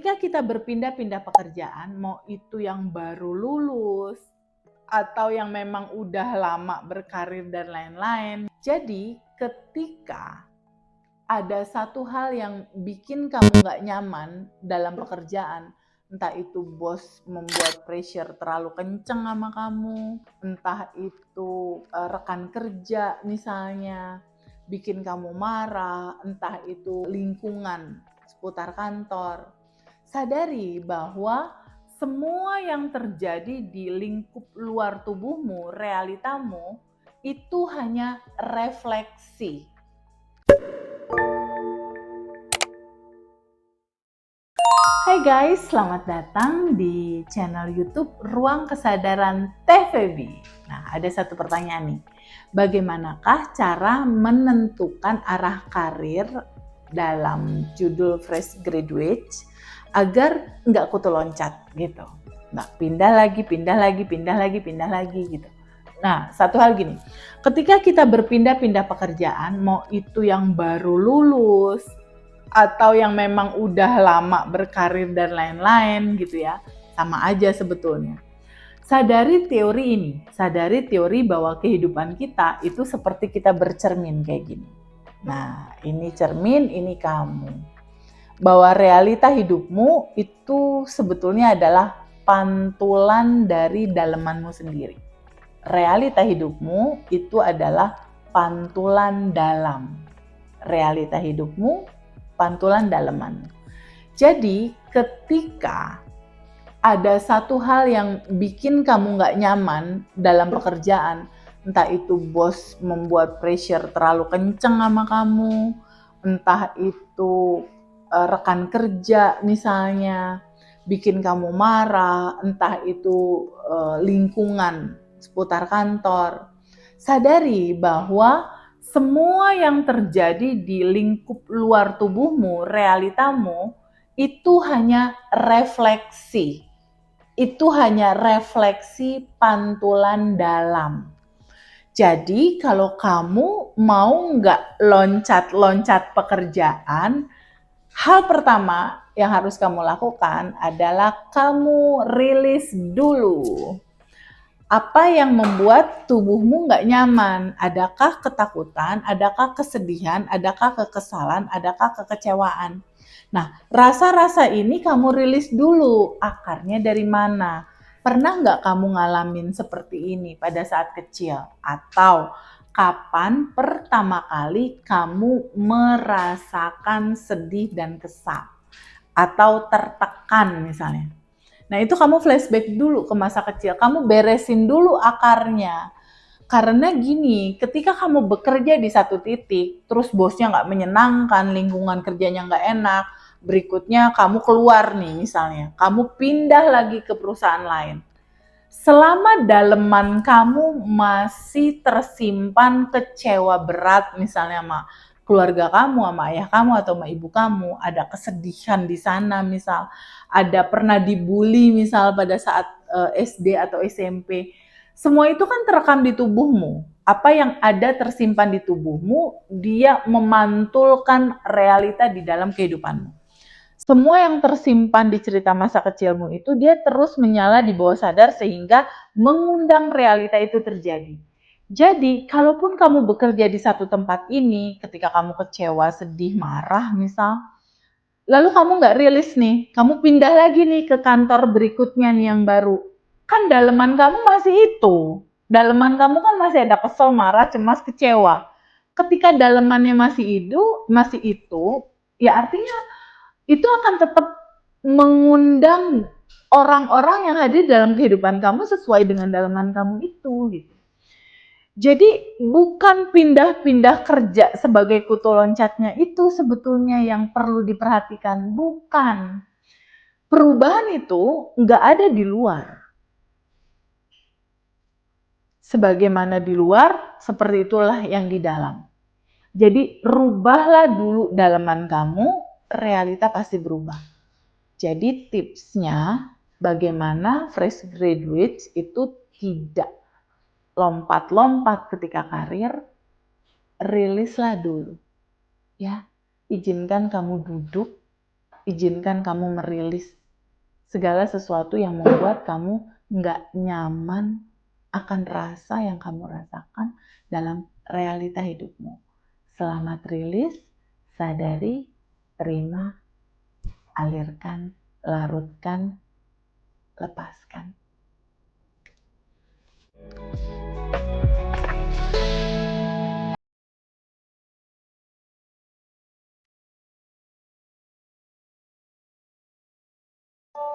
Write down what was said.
ketika kita berpindah-pindah pekerjaan, mau itu yang baru lulus atau yang memang udah lama berkarir dan lain-lain. Jadi ketika ada satu hal yang bikin kamu nggak nyaman dalam pekerjaan, entah itu bos membuat pressure terlalu kenceng sama kamu, entah itu rekan kerja misalnya bikin kamu marah, entah itu lingkungan seputar kantor. Sadari bahwa semua yang terjadi di lingkup luar tubuhmu, realitamu, itu hanya refleksi. Hai guys, selamat datang di channel YouTube Ruang Kesadaran TVB. Nah, ada satu pertanyaan nih. Bagaimanakah cara menentukan arah karir dalam judul Fresh Graduate agar nggak kutu loncat gitu? Nggak pindah lagi gitu. Nah, satu hal gini, ketika kita berpindah-pindah pekerjaan, mau itu yang baru lulus, atau yang memang udah lama berkarir dan lain-lain gitu ya, sama aja sebetulnya. Sadari teori bahwa kehidupan kita itu seperti kita bercermin kayak gini. Nah, ini cermin, ini kamu. Bahwa realita hidupmu itu sebetulnya adalah pantulan dari dalemanmu sendiri. Realita hidupmu itu adalah pantulan dalam. Realita hidupmu pantulan daleman. Jadi ketika ada satu hal yang bikin kamu nggak nyaman dalam pekerjaan, entah itu bos membuat pressure terlalu kenceng sama kamu, entah itu rekan kerja misalnya bikin kamu marah, entah itu lingkungan seputar kantor. Sadari bahwa semua yang terjadi di lingkup luar tubuhmu, realitamu, itu hanya refleksi. Itu hanya refleksi pantulan dalam. Jadi kalau kamu mau nggak loncat-loncat pekerjaan, hal pertama yang harus kamu lakukan adalah kamu rilis dulu. Apa yang membuat tubuhmu nggak nyaman? Adakah ketakutan? Adakah kesedihan? Adakah kekesalan? Adakah kekecewaan? Nah, rasa-rasa ini kamu rilis dulu. Akarnya dari mana? Pernah nggak kamu ngalamin seperti ini pada saat kecil? Atau kapan pertama kali kamu merasakan sedih dan kesal? Atau tertekan misalnya? Nah, itu kamu flashback dulu ke masa kecil, kamu beresin dulu akarnya. Karena gini, ketika kamu bekerja di satu titik, terus bosnya nggak menyenangkan, lingkungan kerjanya nggak enak, berikutnya kamu keluar nih misalnya, kamu pindah lagi ke perusahaan lain. Selama daleman kamu masih tersimpan kecewa berat misalnya sama keluarga kamu, sama ayah kamu atau sama ibu kamu, ada kesedihan di sana misal, ada pernah dibully misal pada saat SD atau SMP, semua itu kan terekam di tubuhmu. Apa yang ada tersimpan di tubuhmu, dia memantulkan realita di dalam kehidupanmu. Semua yang tersimpan di cerita masa kecilmu itu dia terus menyala di bawah sadar sehingga mengundang realita itu terjadi. Jadi, kalaupun kamu bekerja di satu tempat ini, ketika kamu kecewa, sedih, marah misal, lalu kamu nggak rilis nih, kamu pindah lagi nih ke kantor berikutnya nih yang baru. Kan daleman kamu masih itu. Daleman kamu kan masih ada kesel, marah, cemas, kecewa. Ketika dalemannya masih itu, ya artinya itu akan tetap mengundang orang-orang yang hadir dalam kehidupan kamu sesuai dengan daleman kamu itu gitu. Jadi bukan pindah-pindah kerja sebagai kutu loncatnya itu sebetulnya yang perlu diperhatikan, bukan. Perubahan itu nggak ada di luar. Sebagaimana di luar, seperti itulah yang di dalam. Jadi rubahlah dulu daleman kamu, realita pasti berubah. Jadi tipsnya bagaimana fresh graduate itu tidak lompat-lompat ketika karir, rilislah dulu. Ya, izinkan kamu duduk, izinkan kamu merilis segala sesuatu yang membuat kamu nggak nyaman akan rasa yang kamu rasakan dalam realita hidupmu. Selamat rilis, sadari, terima, alirkan, larutkan, lepaskan.